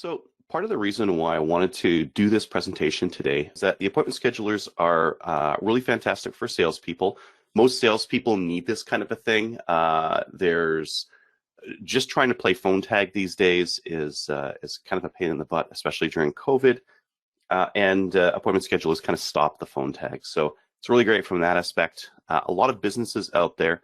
So part of the reason why I wanted to do this presentation today is that the appointment schedulers are really fantastic for salespeople. Most salespeople need this kind of a thing. There's just trying to play phone tag these days is kind of a pain in the butt, especially during COVID. And appointment schedulers kind of stop the phone tag. So it's really great from that aspect. A lot of businesses out there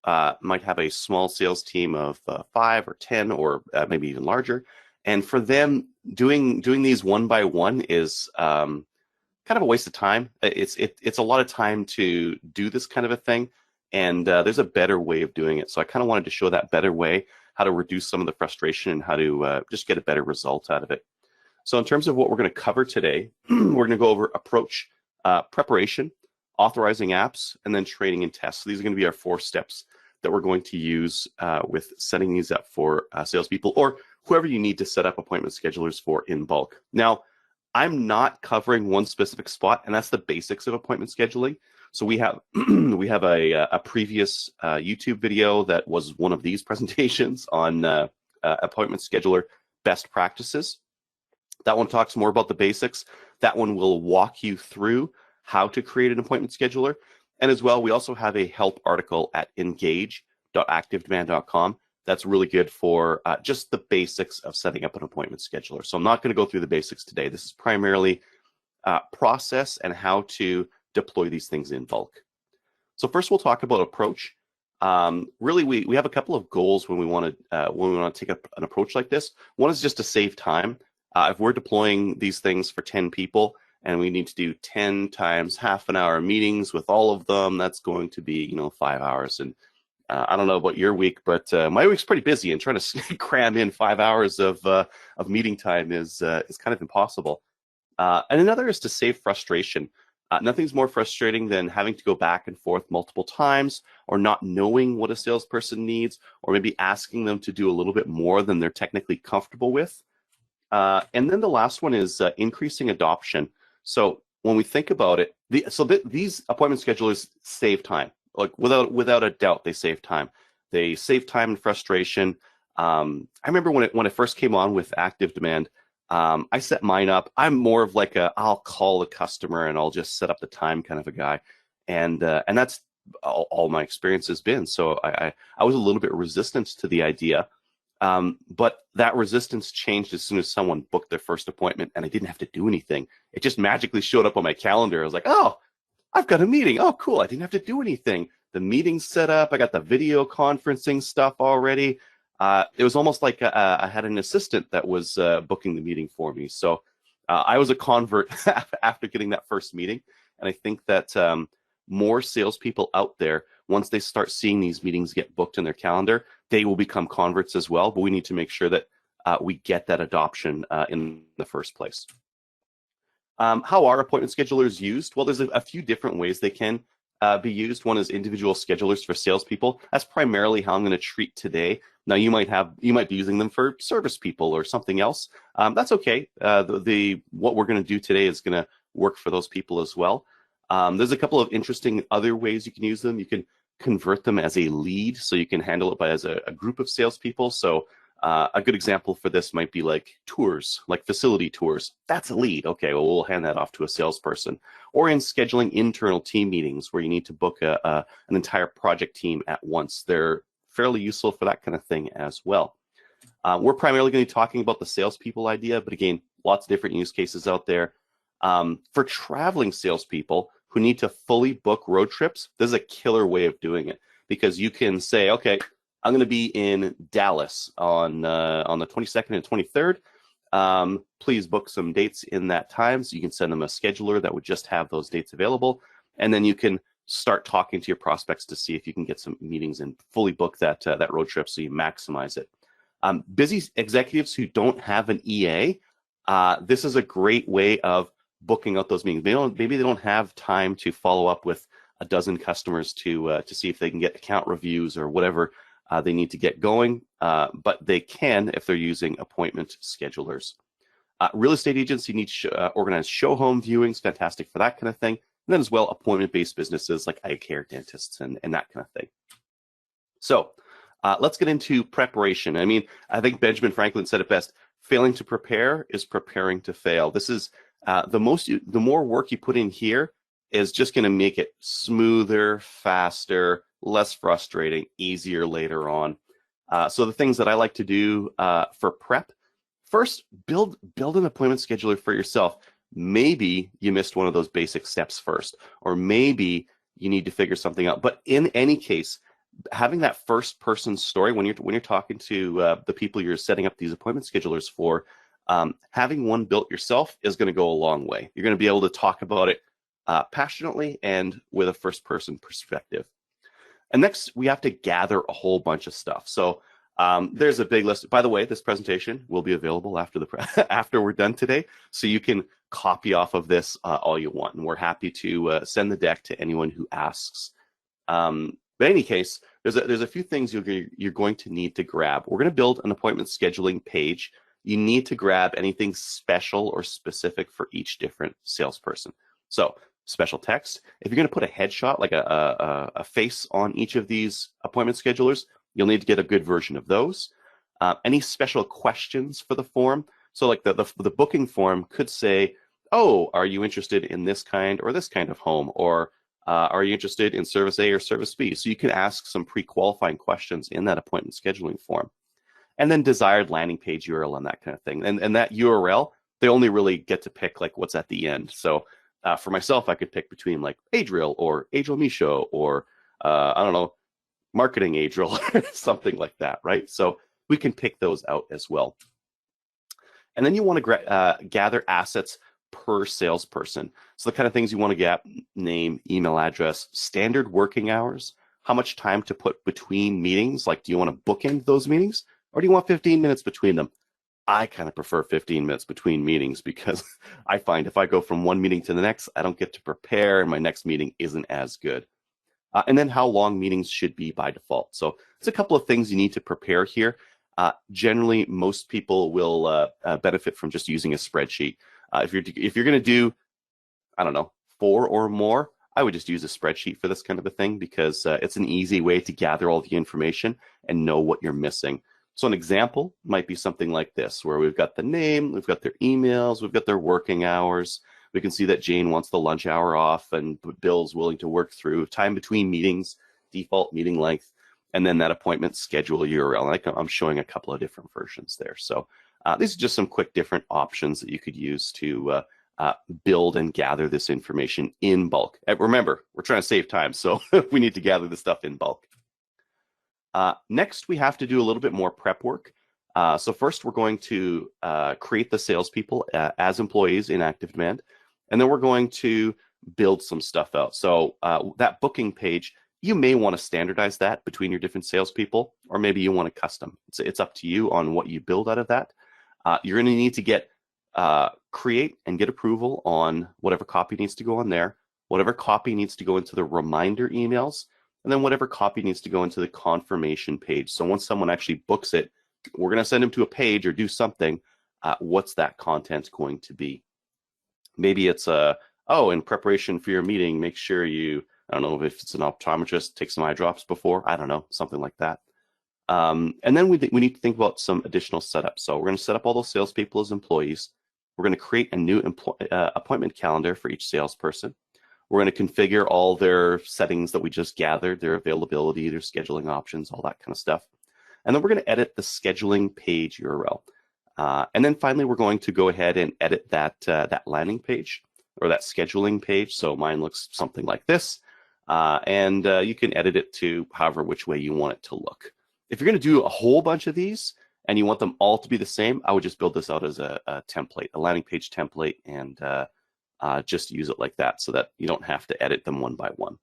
might have a small sales team of 5 or 10 or maybe even larger. And for them, doing these one by one is kind of a waste of time. It's a lot of time to do this kind of a thing, and there's a better way of doing it. So I kind of wanted to show that better way, how to reduce some of the frustration and how to just get a better result out of it. So in terms of what we're going to cover today, we're going to go over approach, preparation, authorizing apps, and then training and tests. So these are going to be our 4 steps that we're going to use with setting these up for salespeople or whoever you need to set up appointment schedulers for in bulk. Now, I'm not covering one specific spot, and that's the basics of appointment scheduling. So we have a previous YouTube video that was one of these presentations on appointment scheduler best practices. That one talks more about the basics. That one will walk you through how to create an appointment scheduler. And as well, we also have a help article at engage.activedemand.com. That's really good for just the basics of setting up an appointment scheduler. So I'm not going to go through the basics today. This is primarily process and how to deploy these things in bulk. So first, we'll talk about approach. Really, we have a couple of goals when we want to take an approach like this. One is just to save time. If we're deploying these things for 10 people and we need to do 10 times half an hour meetings with all of them, that's going to be 5 hours. And I don't know about your week, but my week's pretty busy, and trying to cram in 5 hours of meeting time is kind of impossible. And another is to save frustration. Nothing's more frustrating than having to go back and forth multiple times, or not knowing what a salesperson needs, or maybe asking them to do a little bit more than they're technically comfortable with. And then the last one is increasing adoption. So when we think about it, these appointment schedulers save time. Like without a doubt, they save time. They save time and frustration. I remember when it first came on with ActiveDEMAND, I set mine up. I'm more of like I'll call the customer and I'll just set up the time kind of a guy, and that's all my experience has been. So I was a little bit resistant to the idea, but that resistance changed as soon as someone booked their first appointment, and I didn't have to do anything. It just magically showed up on my calendar. I was like, oh, I've got a meeting. Oh, cool. I didn't have to do anything. The meeting's set up. I got the video conferencing stuff already. It was almost like I had an assistant that was booking the meeting for me. So I was a convert after getting that first meeting. And I think that more salespeople out there, once they start seeing these meetings get booked in their calendar, they will become converts as well. But we need to make sure that we get that adoption in the first place. How are appointment schedulers used? Well, there's a few different ways they can be used. One is individual schedulers for salespeople. That's primarily how I'm going to treat today. Now, you might be using them for service people or something else. That's okay. What we're going to do today is going to work for those people as well. There's a couple of interesting other ways you can use them. You can convert them as a lead, so you can handle it as a group of salespeople. So a good example for this might be like tours, like facility tours. That's a lead. Okay, well, we'll hand that off to a salesperson. Or in scheduling internal team meetings where you need to book an entire project team at once. They're fairly useful for that kind of thing as well. We're primarily going to be talking about the salespeople idea, but again, lots of different use cases out there. For traveling salespeople who need to fully book road trips, this is a killer way of doing it, because you can say, okay, I'm going to be in Dallas on the 22nd and 23rd. Please book some dates in that time. So you can send them a scheduler that would just have those dates available. And then you can start talking to your prospects to see if you can get some meetings and fully book that road trip so you maximize it. Busy executives who don't have an EA, this is a great way of booking out those meetings. Maybe they don't have time to follow up with a dozen customers to see if they can get account reviews or whatever they need to get going, but they can if they're using appointment schedulers. Real estate agents, you need to organize show home viewings, fantastic for that kind of thing. And then as well, appointment-based businesses like eye care, dentists, and that kind of thing. So let's get into preparation. I mean, I think Benjamin Franklin said it best. Failing to prepare is preparing to fail. This is the more work you put in here is just going to make it smoother, faster, less frustrating, easier later on. So the things that I like to do for prep, first, build an appointment scheduler for yourself. Maybe you missed one of those basic steps first, or maybe you need to figure something out. But in any case, having that first person story when you're talking to the people you're setting up these appointment schedulers for, having one built yourself is going to go a long way. You're going to be able to talk about it passionately and with a first person perspective. And next, we have to gather a whole bunch of stuff. So there's a big list. By the way, this presentation will be available after we're done today, so you can copy off of this all you want, and we're happy to send the deck to anyone who asks. But in any case, there's a few things you're going to need to grab. We're going to build an appointment scheduling page. You need to grab anything special or specific for each different salesperson. So special text. If you're going to put a headshot, like a face on each of these appointment schedulers, you'll need to get a good version of those. Any special questions for the form. So like the booking form could say, oh, are you interested in this kind or this kind of home? Or are you interested in service A or service B? So you can ask some pre-qualifying questions in that appointment scheduling form. And then desired landing page URL and that kind of thing. And that URL, they only really get to pick like what's at the end. So for myself, I could pick between like Adriel or Adriel Michaud or I don't know, marketing Adriel, something like that, right? So we can pick those out as well. And then you want to gather assets per salesperson. So the kind of things you want to get: name, email address, standard working hours, how much time to put between meetings. Like, do you want to bookend those meetings, or do you want 15 minutes between them? I kind of prefer 15 minutes between meetings, because I find if I go from one meeting to the next, I don't get to prepare, and my next meeting isn't as good. And then how long meetings should be by default. So it's a couple of things you need to prepare here. Generally, most people will benefit from just using a spreadsheet. If you're going to do, I don't know, 4 or more, I would just use a spreadsheet for this kind of a thing, because it's an easy way to gather all the information and know what you're missing. So an example might be something like this, where we've got the name, we've got their emails, we've got their working hours. We can see that Jane wants the lunch hour off, and Bill's willing to work through time between meetings, default meeting length, and then that appointment schedule URL. And I'm showing a couple of different versions there. So these are just some quick different options that you could use to build and gather this information in bulk. And remember, we're trying to save time, so we need to gather the stuff in bulk. Next, we have to do a little bit more prep work. So first, we're going to create the salespeople as employees in ActiveDEMAND, and then we're going to build some stuff out. So that booking page, you may want to standardize that between your different salespeople, or maybe you want to custom. It's up to you on what you build out of that. You're going to need to get create and get approval on whatever copy needs to go on there, whatever copy needs to go into the reminder emails, and then whatever copy needs to go into the confirmation page. So once someone actually books it, we're going to send them to a page or do something. What's that content going to be? Maybe it's in preparation for your meeting, make sure you, I don't know if it's an optometrist, take some eye drops before, I don't know, something like that. And then we need to think about some additional setup. So we're going to set up all those salespeople as employees. We're going to create a new appointment calendar for each salesperson. We're going to configure all their settings that we just gathered, their availability, their scheduling options, all that kind of stuff. And then we're going to edit the scheduling page URL. And then finally, we're going to go ahead and edit that landing page, or that scheduling page. So mine looks something like this. And you can edit it to however which way you want it to look. If you're going to do a whole bunch of these and you want them all to be the same, I would just build this out as a template, a landing page template, and just use it like that so that you don't have to edit them one by one.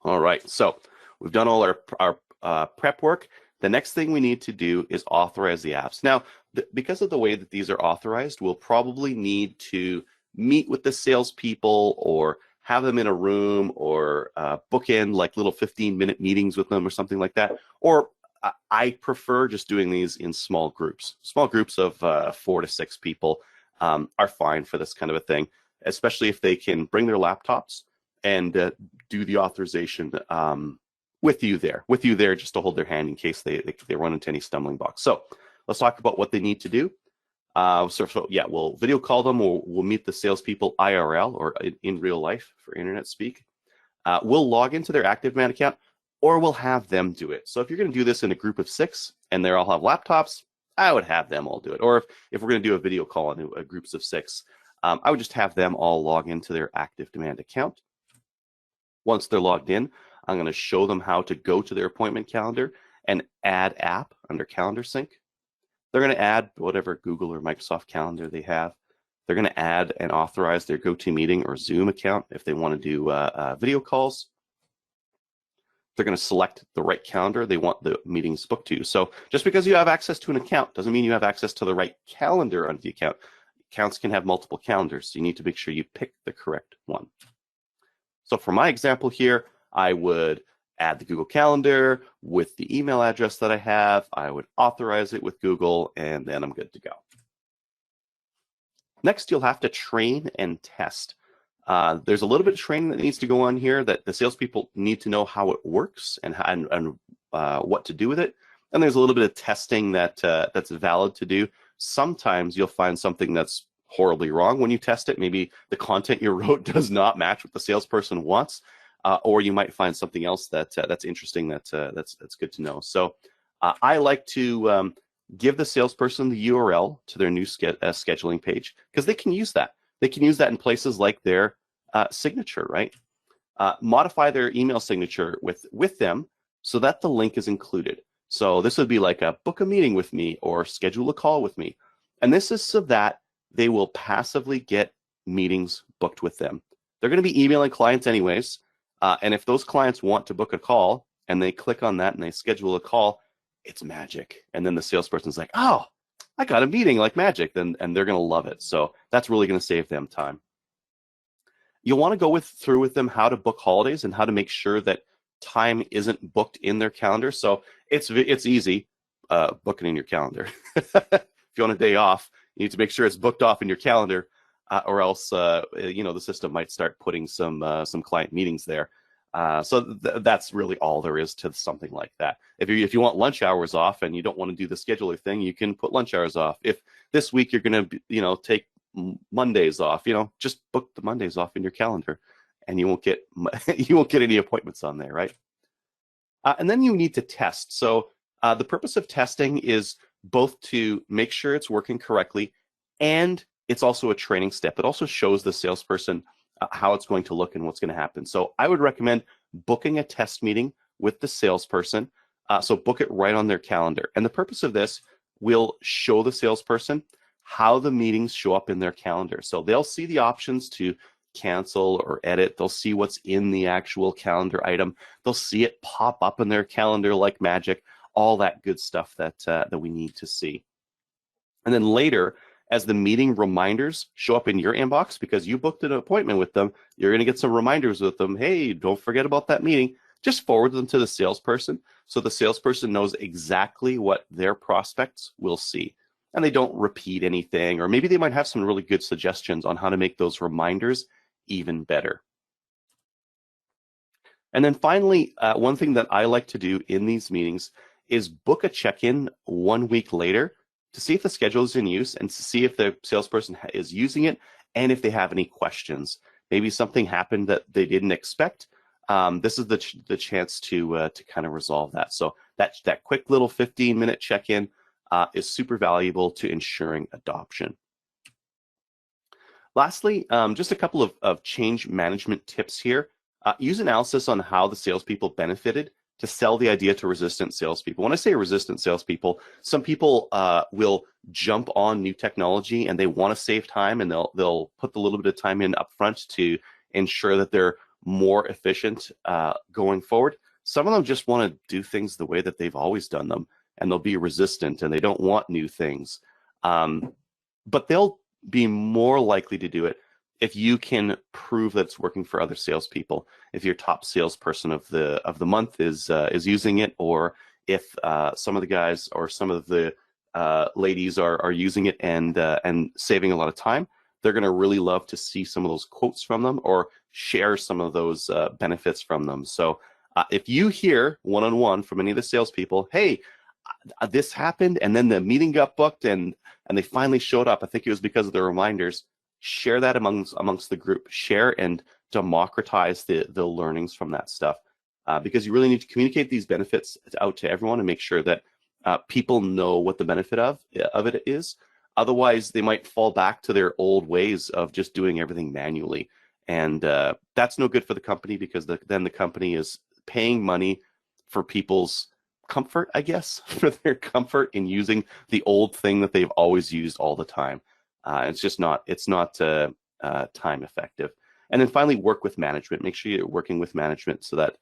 All right, so we've done all our prep work. The next thing we need to do is authorize the apps. Now, because of the way that these are authorized, we'll probably need to meet with the salespeople or have them in a room, or book in like little 15-minute meetings with them or something like that. Or I prefer just doing these in small groups. Small groups of 4 to 6 people are fine for this kind of a thing, especially if they can bring their laptops and do the authorization with you there just to hold their hand in case they run into any stumbling blocks. So let's talk about what they need to do. So yeah, we'll video call them, or we'll meet the salespeople IRL, or in real life for internet speak. We'll log into their ActiveDEMAND account, or we'll have them do it. So if you're going to do this in a group of 6 and they all have laptops, I would have them all do it. Or if we're going to do a video call in groups of 6, I would just have them all log into their ActiveDEMAND account. Once they're logged in, I'm going to show them how to go to their appointment calendar and add app under calendar sync. They're going to add whatever Google or Microsoft calendar they have. They're going to add and authorize their GoToMeeting or Zoom account if they want to do video calls. They're going to select the right calendar they want the meetings booked to. So just because you have access to an account doesn't mean you have access to the right calendar on the account. Accounts can have multiple calendars, so you need to make sure you pick the correct one. So for my example here, I would add the Google Calendar with the email address that I have. I would authorize it with Google, and then I'm good to go. Next, you'll have to train and test. There's a little bit of training that needs to go on here, that the salespeople need to know how it works and what to do with it. And there's a little bit of testing that that's valid to do. Sometimes you'll find something that's horribly wrong when you test it. Maybe the content you wrote does not match what the salesperson wants, or you might find something else that's interesting that's good to know. So I like to give the salesperson the URL to their new scheduling page, because they can use that. They can use that in places like their signature, right? Modify their email signature with them so that the link is included. So this would be like a book a meeting with me or schedule a call with me. And this is so that they will passively get meetings booked with them. They're going to be emailing clients anyways. And if those clients want to book a call and they click on that and they schedule a call, it's magic. And then the salesperson's like, oh, I got a meeting like magic. And they're going to love it. So that's really going to save them time. You'll want to go through with them how to book holidays and how to make sure that time isn't booked in their calendar. So it's easy, booking in your calendar. If you want a day off, you need to make sure it's booked off in your calendar, or else the system might start putting some client meetings there. So that's really all there is to something like that. If you want lunch hours off and you don't want to do the scheduler thing, you can put lunch hours off. If this week you're going to take Mondays off, just book the Mondays off in your calendar, and you won't get any appointments on there, right? And then you need to test. So the purpose of testing is both to make sure it's working correctly, and it's also a training step. It also shows the salesperson how it's going to look and what's going to happen. So I would recommend booking a test meeting with the salesperson. So book it right on their calendar. And the purpose of this will show the salesperson how the meetings show up in their calendar. So they'll see the options to cancel or edit. They'll see what's in the actual calendar item. They'll see it pop up in their calendar like magic, all that good stuff that we need to see. And then later, as the meeting reminders show up in your inbox, because you booked an appointment with them, you're going to get some reminders with them. Hey, don't forget about that meeting. Just forward them to the salesperson, so the salesperson knows exactly what their prospects will see, and they don't repeat anything, or maybe they might have some really good suggestions on how to make those reminders even better. And then finally, one thing that I like to do in these meetings is book a check-in 1 week later to see if the schedule is in use and to see if the salesperson is using it and if they have any questions. Maybe something happened that they didn't expect. This is the chance to kind of resolve that. So that quick little 15-minute check-in is super valuable to ensuring adoption. Lastly, just a couple of change management tips here. Use analysis on how the salespeople benefited to sell the idea to resistant salespeople. When I say resistant salespeople, some people will jump on new technology and they want to save time, and they'll put the little bit of time in upfront to ensure that they're more efficient going forward. Some of them just want to do things the way that they've always done them, and they'll be resistant and they don't want new things. But they'll be more likely to do it if you can prove that it's working for other salespeople. If your top salesperson of the month is using it, or if some of the guys or some of the ladies are using it and saving a lot of time, they're going to really love to see some of those quotes from them or share some of those benefits from them. So if you hear one-on-one from any of the salespeople, hey, this happened, and then the meeting got booked, and they finally showed up. I think it was because of the reminders. Share that amongst the group. Share and democratize the learnings from that stuff, because you really need to communicate these benefits out to everyone and make sure that people know what the benefit of it is. Otherwise, they might fall back to their old ways of just doing everything manually, and that's no good for the company, because then the company is paying money for people's comfort, I guess, for their comfort in using the old thing that they've always used all the time. It's not time effective. And then finally, work with management. Make sure you're working with management so that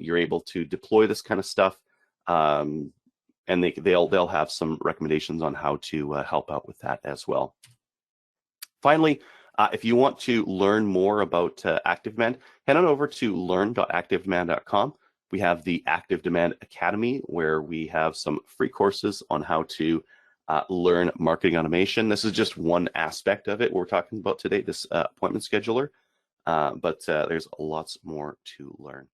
you're able to deploy this kind of stuff, and they'll have some recommendations on how to help out with that as well. Finally, if you want to learn more about ActiveDEMAND, head on over to learn.activedemand.com. We have the ActiveDEMAND Academy, where we have some free courses on how to learn marketing automation. This is just one aspect of it we're talking about today, this appointment scheduler, but there's lots more to learn.